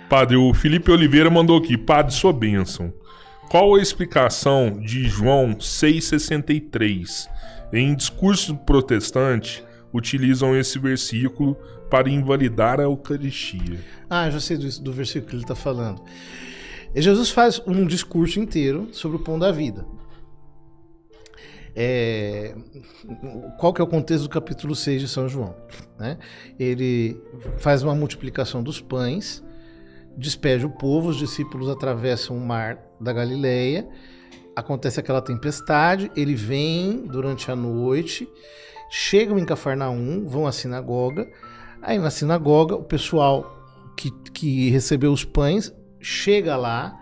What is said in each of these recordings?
Padre, o Felipe Oliveira mandou aqui. Padre, sua bênção. Qual a explicação de João 6,63? Em discurso protestante, utilizam esse versículo para invalidar a Eucaristia. Já sei do versículo que ele está falando. Jesus faz um discurso inteiro sobre o pão da vida. Qual que é o contexto do capítulo 6 de São João? Né? Ele faz uma multiplicação dos pães, despede o povo, os discípulos atravessam o mar da Galileia, acontece aquela tempestade, ele vem durante a noite, chegam em Cafarnaum, vão à sinagoga, aí na sinagoga o pessoal que recebeu os pães chega lá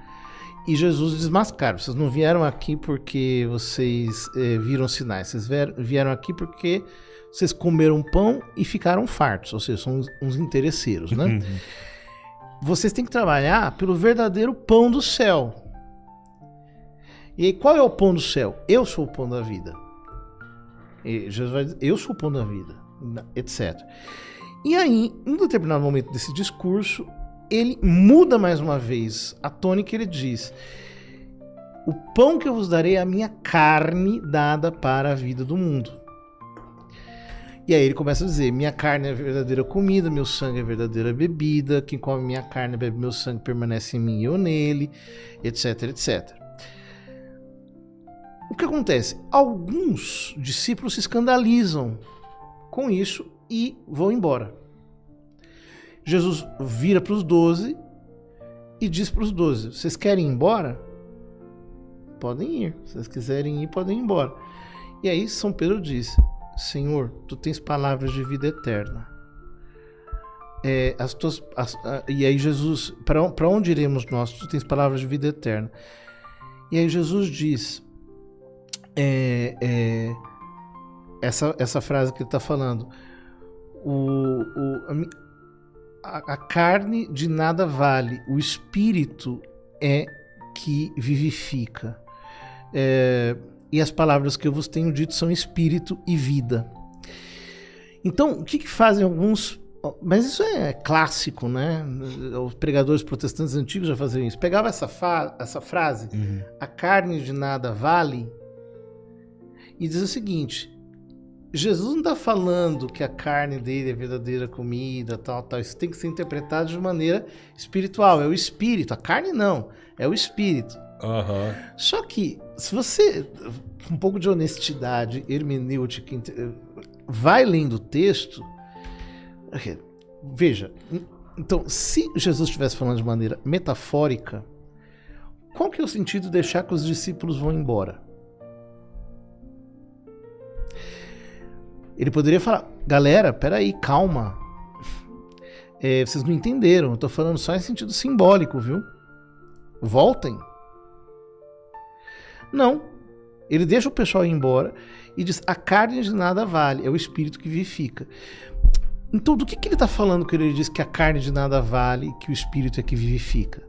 e Jesus desmascara. Vocês não vieram aqui porque vocês viram sinais, vocês vieram aqui porque vocês comeram pão e ficaram fartos, ou seja, são uns interesseiros, né? Vocês têm que trabalhar pelo verdadeiro pão do céu. E aí, qual é o pão do céu? Eu sou o pão da vida. E Jesus vai dizer, eu sou o pão da vida, etc. E aí, em um determinado momento desse discurso, ele muda mais uma vez a tônica, ele diz: o pão que eu vos darei é a minha carne dada para a vida do mundo. E aí ele começa a dizer: minha carne é a verdadeira comida, meu sangue é a verdadeira bebida, quem come minha carne bebe meu sangue permanece em mim e eu nele, etc, etc. O que acontece? Alguns discípulos se escandalizam com isso e vão embora. Jesus vira para os 12 e diz para os 12: vocês querem ir embora? Podem ir. Se vocês quiserem ir, podem ir embora. E aí São Pedro diz: Senhor, tu tens palavras de vida eterna. E aí Jesus, para onde iremos nós? Tu tens palavras de vida eterna. E aí Jesus diz essa frase que ele está falando: a carne de nada vale, o espírito é que vivifica. E as palavras que eu vos tenho dito são espírito e vida. Então, o que fazem alguns... Mas isso é clássico, né? Os pregadores protestantes antigos já faziam isso. Pegava essa frase, a carne de nada vale, e diz o seguinte: Jesus não está falando que a carne dele é verdadeira comida, tal. Isso tem que ser interpretado de maneira espiritual. É o espírito, a carne não, é o espírito. Só que, se você, com um pouco de honestidade hermenêutica, vai lendo o texto, veja, então, se Jesus estivesse falando de maneira metafórica, qual que é o sentido de deixar que os discípulos vão embora? Ele poderia falar: galera, peraí, calma, vocês não entenderam, eu tô falando só em sentido simbólico, viu? Voltem. Não, ele deixa o pessoal ir embora e diz: a carne de nada vale, é o espírito que vivifica. Então, do que ele está falando quando ele diz que a carne de nada vale, que o espírito é que vivifica?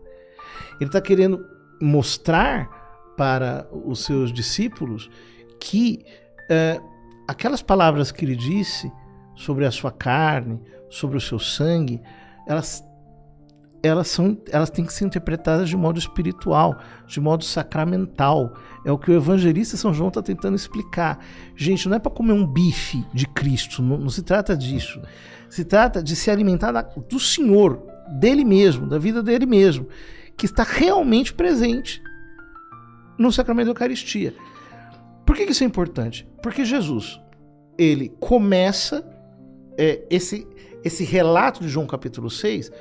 Ele está querendo mostrar para os seus discípulos que aquelas palavras que ele disse sobre a sua carne, sobre o seu sangue, elas têm que ser interpretadas de modo espiritual, de modo sacramental. É o que o evangelista São João está tentando explicar. Gente, não é para comer um bife de Cristo, não se trata disso. Se trata de se alimentar do Senhor, dele mesmo, da vida dele mesmo, que está realmente presente no sacramento da Eucaristia. Por que isso é importante? Porque Jesus, ele começa esse relato de João capítulo 6,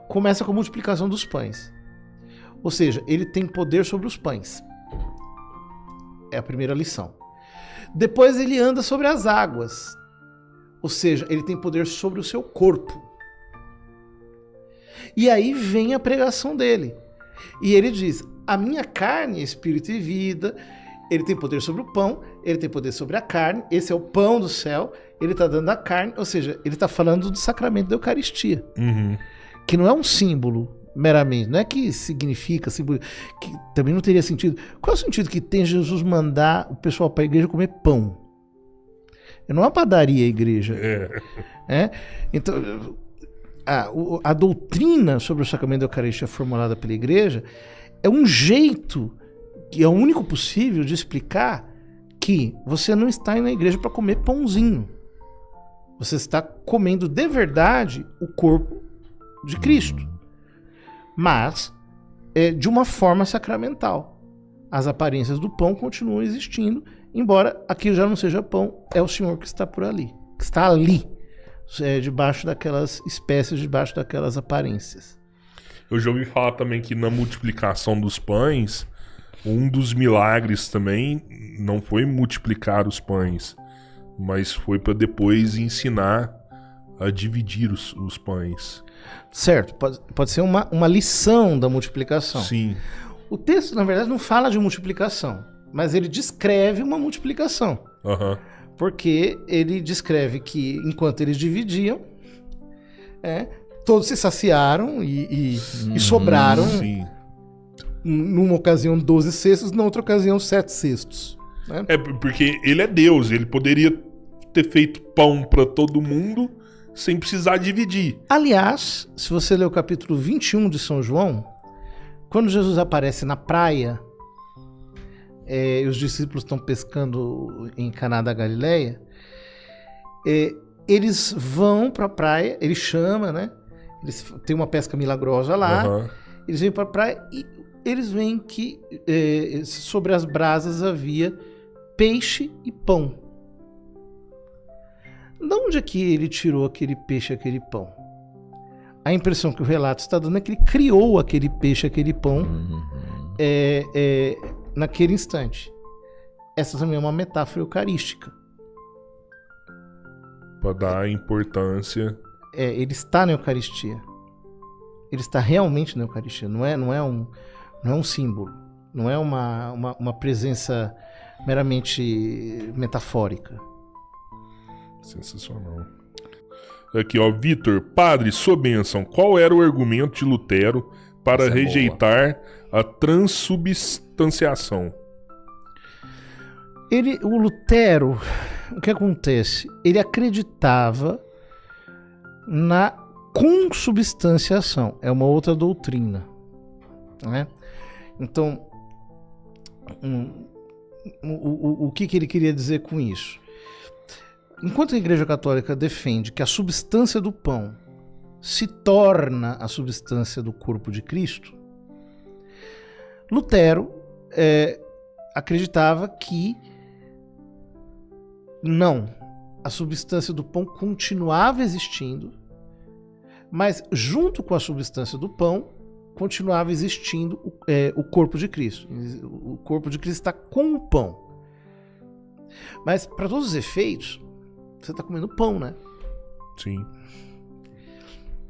começa com a multiplicação dos pães. Ou seja, ele tem poder sobre os pães. É a primeira lição. Depois ele anda sobre as águas. Ou seja, ele tem poder sobre o seu corpo. E aí vem a pregação dele. E ele diz: a minha carne é espírito e vida. Ele tem poder sobre o pão, ele tem poder sobre a carne. Esse é o pão do céu. Ele está dando a carne. Ou seja, ele está falando do sacramento da Eucaristia. Que não é um símbolo meramente, não é que significa, que também não teria sentido. Qual é o sentido que tem Jesus mandar o pessoal para a igreja comer pão? Não é uma padaria a igreja. Então, a doutrina sobre o sacramento da Eucaristia formulada pela Igreja é um jeito, que é o único possível, de explicar que você não está indo na igreja para comer pãozinho. Você está comendo de verdade o corpo de Cristo. Mas de uma forma sacramental. As aparências do pão continuam existindo, embora aquilo já não seja pão, é o Senhor que está por ali. Que está ali, debaixo daquelas espécies, debaixo daquelas aparências. Eu já ouvi falar também que na multiplicação dos pães, um dos milagres também não foi multiplicar os pães, mas foi para depois ensinar a dividir os pães. Certo, pode ser uma lição da multiplicação. Sim. O texto, na verdade, não fala de multiplicação, mas ele descreve uma multiplicação. Uhum. Porque ele descreve que, enquanto eles dividiam, todos se saciaram e sobraram. Sim. Numa ocasião 12 cestos, na outra ocasião 7 cestos. Né? Porque ele é Deus, ele poderia ter feito pão para todo mundo sem precisar dividir. Aliás, se você ler o capítulo 21 de São João, quando Jesus aparece na praia, e os discípulos estão pescando em Caná da Galileia, eles vão para a praia, ele chama, né? Eles têm uma pesca milagrosa lá, Uhum. Eles vêm para a praia e eles veem que sobre as brasas havia peixe e pão. De onde é que ele tirou aquele peixe e aquele pão? A impressão que o relato está dando é que ele criou aquele peixe e aquele pão naquele instante. Essa também é uma metáfora eucarística. Para dar importância. Ele está na Eucaristia. Ele está realmente na Eucaristia. Não é um símbolo. Não é uma presença meramente metafórica. Sensacional. Aqui, ó, Vitor, padre, sua bênção, qual era o argumento de Lutero para rejeitar a transubstanciação? O Lutero, o que acontece? Ele acreditava na consubstanciação. É uma outra doutrina. Né? Então, o que ele queria dizer com isso? Enquanto a Igreja Católica defende que a substância do pão se torna a substância do corpo de Cristo, Lutero acreditava que não, a substância do pão continuava existindo, mas junto com a substância do pão continuava existindo o corpo de Cristo. O corpo de Cristo está com o pão. Mas, para todos os efeitos, você está comendo pão, né? Sim.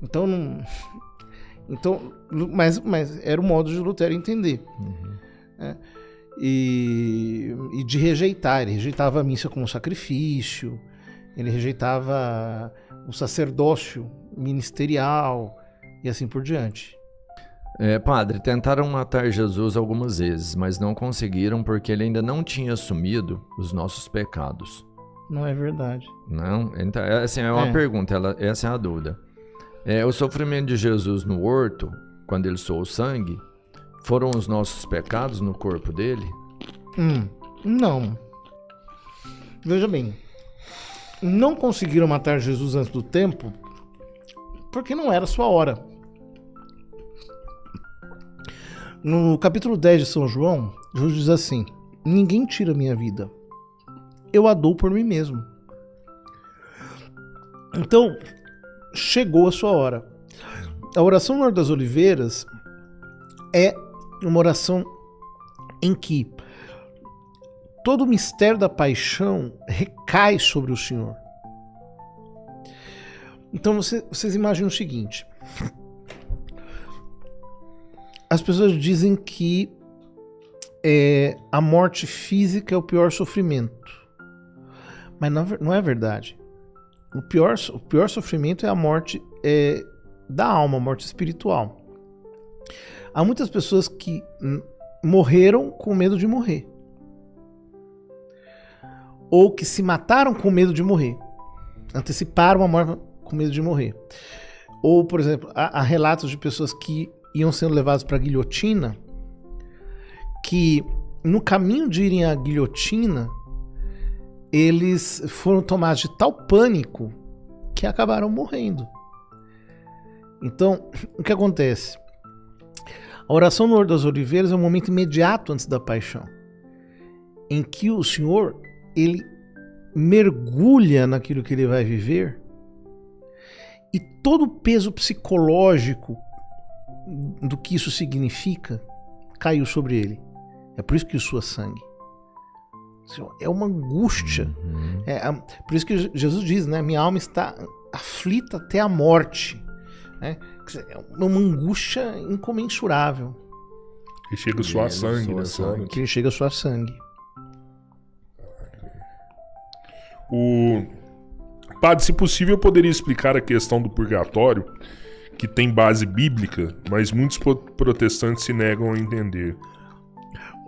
Então, mas era o modo de Lutero entender. Né? E de rejeitar. Ele rejeitava a missa como sacrifício, ele rejeitava o sacerdócio ministerial e assim por diante. Padre, tentaram matar Jesus algumas vezes, mas não conseguiram porque ele ainda não tinha assumido os nossos pecados. Não é verdade. Não? Então, assim, é uma pergunta, essa é a dúvida. O sofrimento de Jesus no horto, quando ele soou o sangue, foram os nossos pecados no corpo dele? Não. Veja bem, não conseguiram matar Jesus antes do tempo porque não era sua hora. No capítulo 10 de São João, Jesus diz assim: ninguém tira minha vida, eu a dou por mim mesmo. Então, chegou a sua hora. A oração no Horto das Oliveiras é uma oração em que todo o mistério da paixão recai sobre o Senhor. Então vocês imaginam o seguinte: as pessoas dizem que a morte física é o pior sofrimento, mas não é verdade. O pior sofrimento é a morte da alma, a morte espiritual. Há muitas pessoas que morreram com medo de morrer, ou que se mataram com medo de morrer, anteciparam a morte com medo de morrer, Ou, por exemplo, há relatos de pessoas que iam sendo levadas para a guilhotina, que no caminho de irem à guilhotina, eles foram tomados de tal pânico que acabaram morrendo. Então, o que acontece? A oração no Horto das Oliveiras é um momento imediato antes da paixão, em que o Senhor, ele mergulha naquilo que ele vai viver, e todo o peso psicológico do que isso significa caiu sobre ele. É por isso que sua sangue. É uma angústia. Por isso que Jesus diz, né? Minha alma está aflita até a morte. Né? É uma angústia incomensurável. Que chega a suar sangue, né? Que chega a suar sangue. Padre, se possível, eu poderia explicar a questão do purgatório, que tem base bíblica, mas muitos protestantes se negam a entender.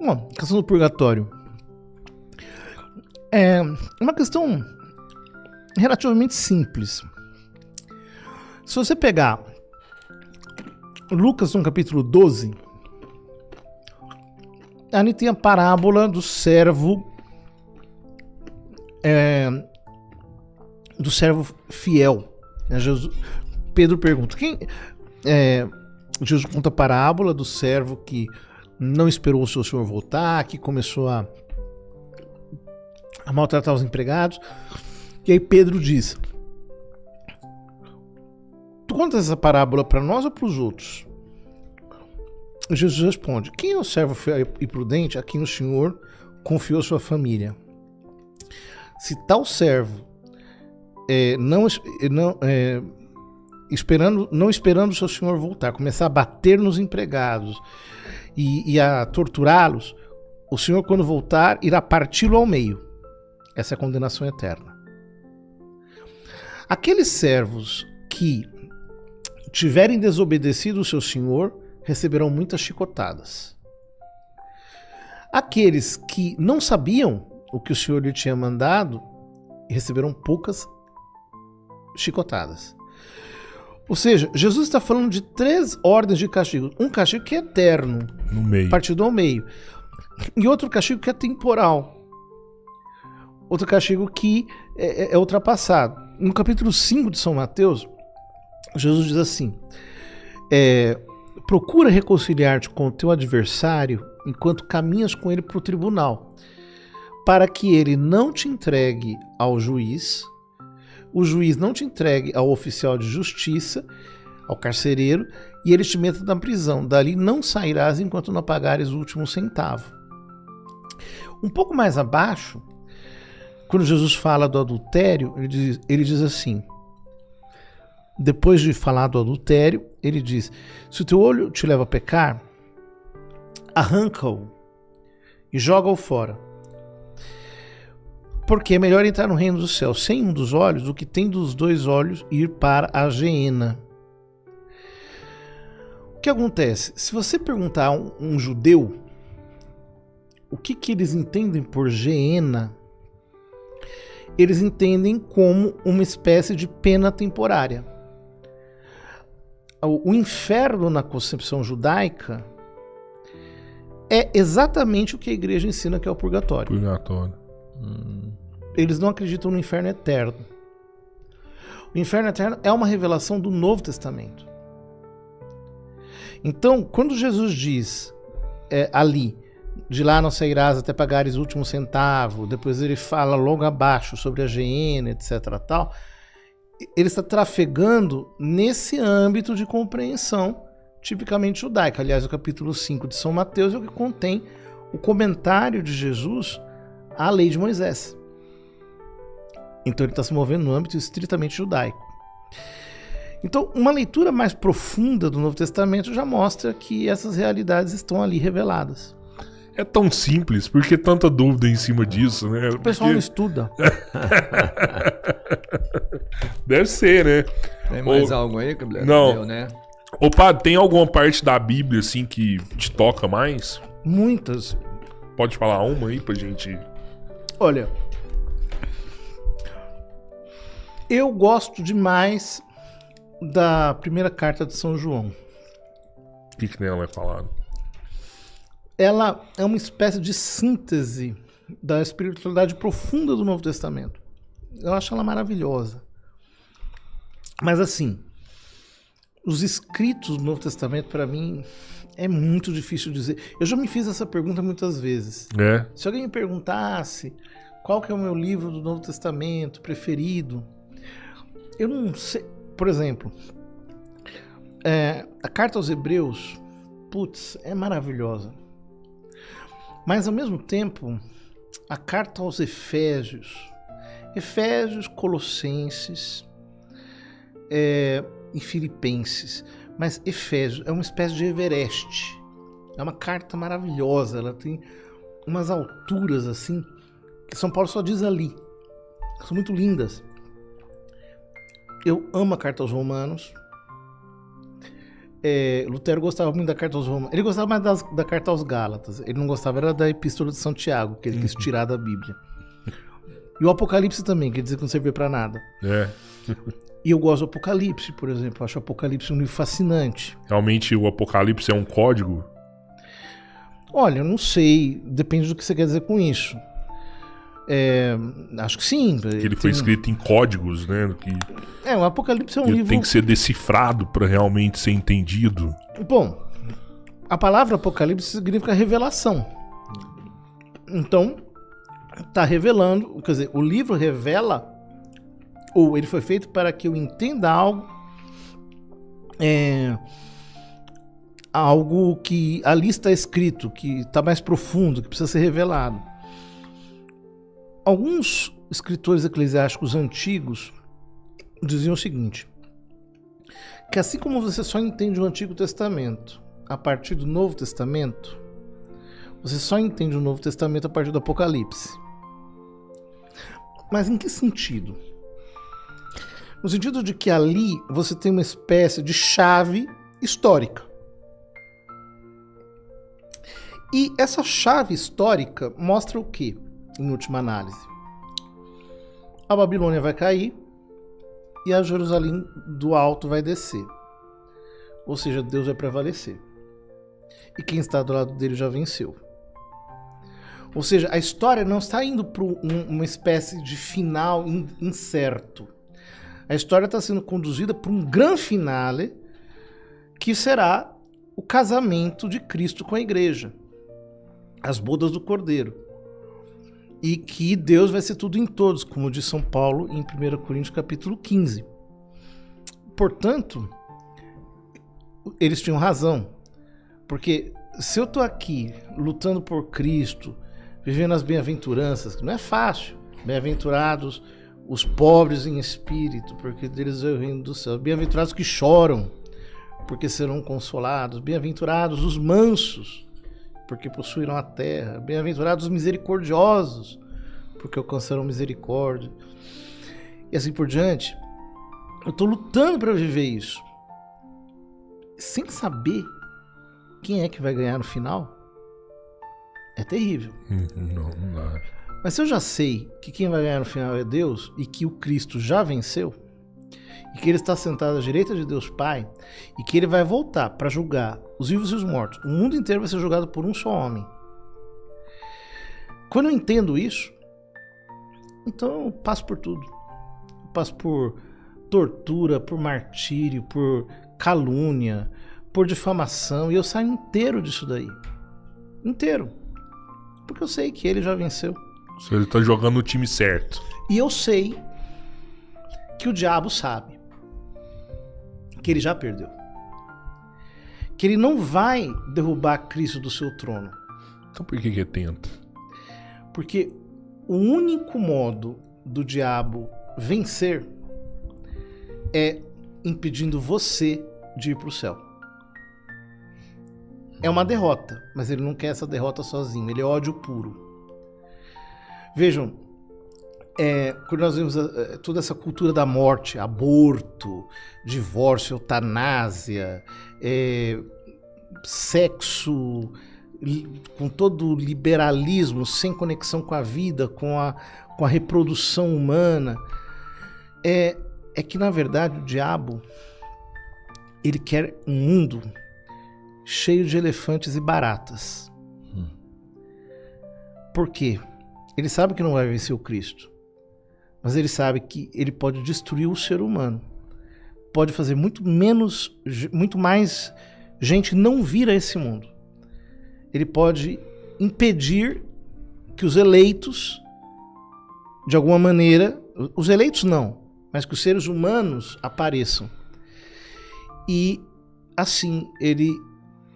A questão do purgatório é uma questão relativamente simples. Se você pegar Lucas no capítulo 12, ali tem a parábola do servo fiel. Pedro pergunta, Jesus conta a parábola do servo que não esperou o seu senhor voltar, que começou a maltratar os empregados. E aí Pedro diz: tu contas essa parábola para nós ou para os outros? Jesus responde: quem é o servo fiel e prudente a quem o Senhor confiou sua família? Se tal servo não esperando o seu senhor voltar, começar a bater nos empregados e a torturá-los, o Senhor, quando voltar, irá parti-lo ao meio. Essa é a condenação eterna. Aqueles servos que tiverem desobedecido o seu senhor receberão muitas chicotadas. Aqueles que não sabiam o que o Senhor lhe tinha mandado receberão poucas chicotadas. Ou seja, Jesus está falando de 3 ordens de castigo. Um castigo que é eterno, no meio, partido ao meio. E outro castigo que é temporal. Outro castigo que é ultrapassado. No capítulo 5 de São Mateus, Jesus diz assim: procura reconciliar-te com o teu adversário enquanto caminhas com ele para o tribunal, para que ele não te entregue ao juiz, o juiz não te entregue ao oficial de justiça, ao carcereiro, e ele te meta na prisão. Dali não sairás enquanto não pagares o último centavo. Um pouco mais abaixo, quando Jesus fala do adultério, ele diz assim, depois de falar do adultério, ele diz: se o teu olho te leva a pecar, arranca-o e joga-o fora. Porque é melhor entrar no reino dos céus sem um dos olhos do que tem dos 2 olhos e ir para a geena. O que acontece? Se você perguntar a um judeu o que eles entendem por geena, eles entendem como uma espécie de pena temporária. O inferno na concepção judaica é exatamente o que a igreja ensina que é o purgatório. Eles não acreditam no inferno eterno. O inferno eterno é uma revelação do Novo Testamento. Então, quando Jesus diz ali, de lá não sairás até pagares o último centavo, depois ele fala logo abaixo sobre a geena, etc. tal, ele está trafegando nesse âmbito de compreensão tipicamente judaica. Aliás, o capítulo 5 de São Mateus é o que contém o comentário de Jesus à lei de Moisés. Então ele está se movendo no âmbito estritamente judaico. Então, uma leitura mais profunda do Novo Testamento já mostra que essas realidades estão ali reveladas. É tão simples, por que tanta dúvida em cima disso, né? O pessoal não estuda. Deve ser, né? Tem mais algo aí, Cabeleiro? Não. Deu, né? Ô, padre, tem alguma parte da Bíblia, assim, que te toca mais? Muitas. Pode falar uma aí pra gente... Olha, eu gosto demais da primeira carta de São João. O que nela é falado? Ela é uma espécie de síntese da espiritualidade profunda do Novo Testamento. Eu acho ela maravilhosa. Mas assim, os escritos do Novo Testamento, para mim, é muito difícil dizer. Eu já me fiz essa pergunta muitas vezes. Se alguém me perguntasse qual que é o meu livro do Novo Testamento preferido, eu não sei. Por exemplo, a carta aos Hebreus, é maravilhosa. Mas ao mesmo tempo, a carta aos Efésios, Colossenses e Filipenses, mas Efésios é uma espécie de Everest. É uma carta maravilhosa, ela tem umas alturas assim que São Paulo só diz ali, são muito lindas. Eu amo a carta aos Romanos. Lutero gostava muito da carta aos Romanos. Ele gostava mais da carta aos Gálatas. Ele não gostava era da Epístola de São Tiago, que ele quis tirar da Bíblia. E o Apocalipse também, quer dizer que não servia pra nada. E eu gosto do Apocalipse, por exemplo. Eu acho o Apocalipse um livro fascinante. Realmente o Apocalipse é um código? Olha, eu não sei. Depende do que você quer dizer com isso. Acho que sim. Que ele foi escrito em códigos, né? O Apocalipse é um livro... tem que ser decifrado para realmente ser entendido. Bom, a palavra Apocalipse significa revelação. Então, está revelando... Quer dizer, o livro revela, ou ele foi feito para que eu entenda algo... algo que ali está escrito, que está mais profundo, que precisa ser revelado. Alguns escritores eclesiásticos antigos diziam o seguinte, que assim como você só entende o Antigo Testamento a partir do Novo Testamento, você só entende o Novo Testamento a partir do Apocalipse. Mas em que sentido? No sentido de que ali você tem uma espécie de chave histórica. E essa chave histórica mostra o quê? Em última análise, a Babilônia vai cair e a Jerusalém do alto vai descer. Ou seja, Deus vai prevalecer. E quem está do lado dele já venceu. Ou seja, a história não está indo para uma espécie de final incerto. A história está sendo conduzida para um grande finale, que será o casamento de Cristo com a igreja. As bodas do Cordeiro. E que Deus vai ser tudo em todos, como diz São Paulo em 1 Coríntios capítulo 15. Portanto, eles tinham razão. Porque se eu estou aqui lutando por Cristo, vivendo as bem-aventuranças, não é fácil. Bem-aventurados os pobres em espírito, porque deles é o reino do céu. Bem-aventurados que choram, porque serão consolados. Bem-aventurados os mansos, porque possuirão a terra. Bem-aventurados os misericordiosos, porque alcançarão misericórdia. E assim por diante. Eu estou lutando para viver isso, sem saber quem é que vai ganhar no final. É terrível. Não dá. Mas se eu já sei que quem vai ganhar no final é Deus, e que o Cristo já venceu, e que ele está sentado à direita de Deus Pai, e que ele vai voltar para julgar os vivos e os mortos. O mundo inteiro vai ser julgado por um só homem. Quando eu entendo isso, então eu passo por tudo. Eu passo por tortura, por martírio, por calúnia, por difamação, e eu saio inteiro disso daí. Inteiro. Porque eu sei que ele já venceu. Ele está jogando no time certo. E eu sei que o diabo sabe que ele já perdeu. Que ele não vai derrubar Cristo do seu trono. Então por que tenta? Porque o único modo do diabo vencer é impedindo você de ir para o céu. É uma derrota, mas ele não quer essa derrota sozinho. Ele é ódio puro. Vejam, quando nós vemos toda essa cultura da morte, aborto, divórcio, eutanásia, sexo, com todo o liberalismo, sem conexão com a vida, com a reprodução humana, é que, na verdade, o diabo Ele quer um mundo cheio de elefantes e baratas. Por quê? Ele sabe que não vai vencer o Cristo, mas ele sabe que ele pode destruir o ser humano. Pode fazer muito mais gente não vir a esse mundo. Ele pode impedir que os eleitos, de alguma maneira, os eleitos não, mas que os seres humanos apareçam. E assim ele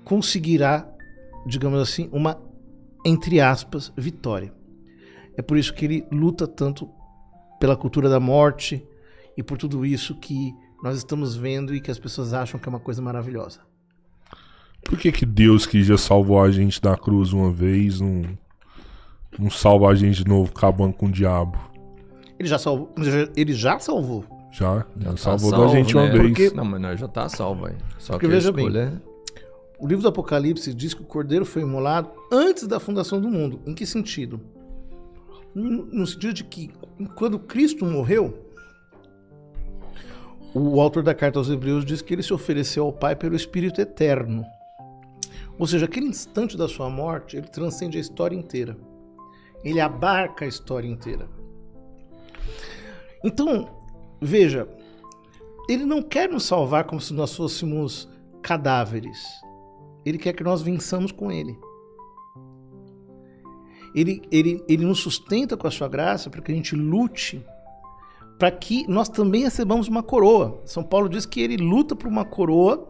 conseguirá, digamos assim, uma, entre aspas, vitória. É por isso que ele luta tanto pela cultura da morte e por tudo isso que nós estamos vendo e que as pessoas acham que é uma coisa maravilhosa. Por que Deus, que já salvou a gente da cruz uma vez, não salva a gente de novo acabando com o diabo? Ele já salvou. Já tá salvou salvo, da gente uma vez. Porque... Não, mas nós já tá salvo aí. Só Porque que veja a escolha bem, o livro do Apocalipse diz que o Cordeiro foi imolado antes da fundação do mundo. Em que sentido? No sentido de que quando Cristo morreu, o autor da carta aos Hebreus diz que ele se ofereceu ao Pai pelo Espírito Eterno. Ou seja, aquele instante da sua morte, ele transcende a história inteira. Ele abarca a história inteira. Então, veja, ele não quer nos salvar como se nós fôssemos cadáveres. Ele quer que nós vençamos com ele. Ele nos sustenta com a sua graça para que a gente lute, para que nós também recebamos uma coroa. São Paulo diz que ele luta por uma coroa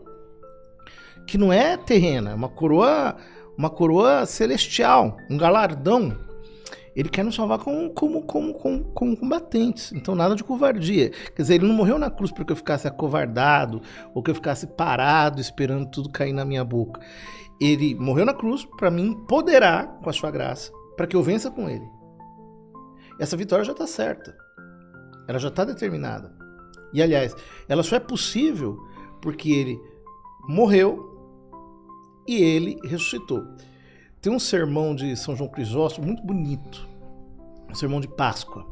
que não é terrena, é uma coroa celestial, um galardão. Ele quer nos salvar como combatentes, então nada de covardia. Quer dizer, ele não morreu na cruz porque eu ficasse acovardado ou que eu ficasse parado esperando tudo cair na minha boca. Ele morreu na cruz para me empoderar com a sua graça, para que eu vença com ele. Essa vitória já está certa. Ela já está determinada. E, aliás, ela só é possível porque ele morreu e ele ressuscitou. Tem um sermão de São João Crisóstomo muito bonito, um sermão de Páscoa,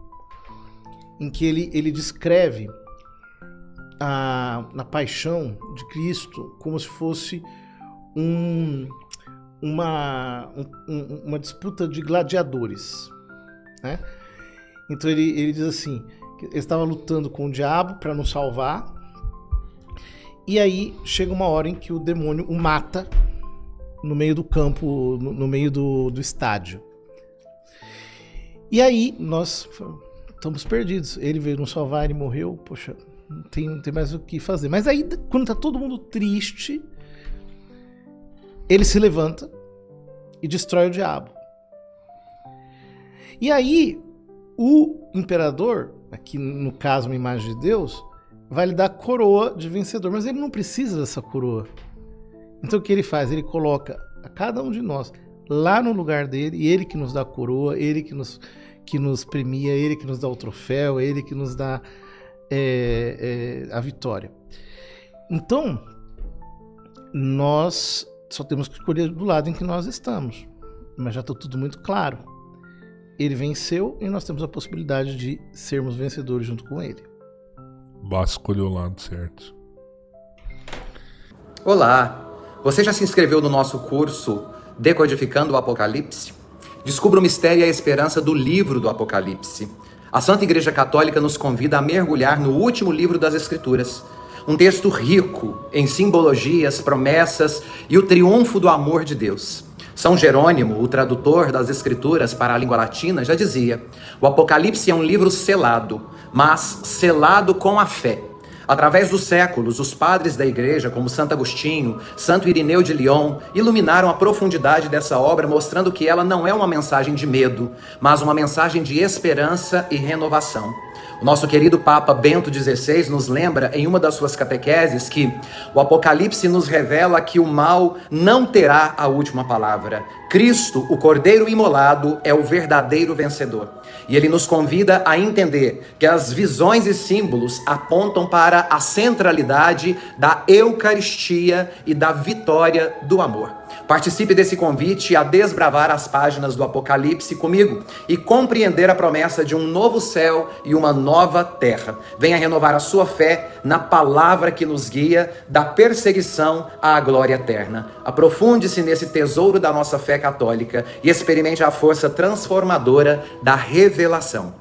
em que ele descreve na paixão de Cristo como se fosse uma disputa de gladiadores, né? Então ele diz assim, que ele estava lutando com o diabo para nos salvar, e aí chega uma hora em que o demônio o mata no meio do campo, no meio do estádio. E aí nós estamos perdidos. Ele veio nos salvar, ele morreu, poxa, não tem mais o que fazer. Mas aí, quando está todo mundo triste, ele se levanta e destrói o diabo. E aí, o imperador, aqui no caso uma imagem de Deus, vai lhe dar a coroa de vencedor, mas ele não precisa dessa coroa. Então o que ele faz? Ele coloca a cada um de nós lá no lugar dele, e ele que nos dá a coroa, ele que nos premia, ele que nos dá o troféu, ele que nos dá a vitória. Então, nós só temos que escolher do lado em que nós estamos, mas já está tudo muito claro. Ele venceu e nós temos a possibilidade de sermos vencedores junto com ele. Basta escolher o lado certo. Olá! Você já se inscreveu no nosso curso Decodificando o Apocalipse? Descubra o mistério e a esperança do livro do Apocalipse. A Santa Igreja Católica nos convida a mergulhar no último livro das Escrituras. Um texto rico em simbologias, promessas e o triunfo do amor de Deus. São Jerônimo, o tradutor das Escrituras para a língua latina, já dizia: o Apocalipse é um livro selado, mas selado com a fé. Através dos séculos, os padres da igreja, como Santo Agostinho, Santo Irineu de Lyon, iluminaram a profundidade dessa obra, mostrando que ela não é uma mensagem de medo, mas uma mensagem de esperança e renovação. O nosso querido Papa Bento XVI nos lembra em uma das suas catequeses que o Apocalipse nos revela que o mal não terá a última palavra. Cristo, o Cordeiro imolado, é o verdadeiro vencedor. E ele nos convida a entender que as visões e símbolos apontam para a centralidade da Eucaristia e da vitória do amor. Participe desse convite a desbravar as páginas do Apocalipse comigo e compreender a promessa de um novo céu e uma nova nova terra. Venha renovar a sua fé na palavra que nos guia da perseguição à glória eterna. Aprofunde-se nesse tesouro da nossa fé católica e experimente a força transformadora da revelação.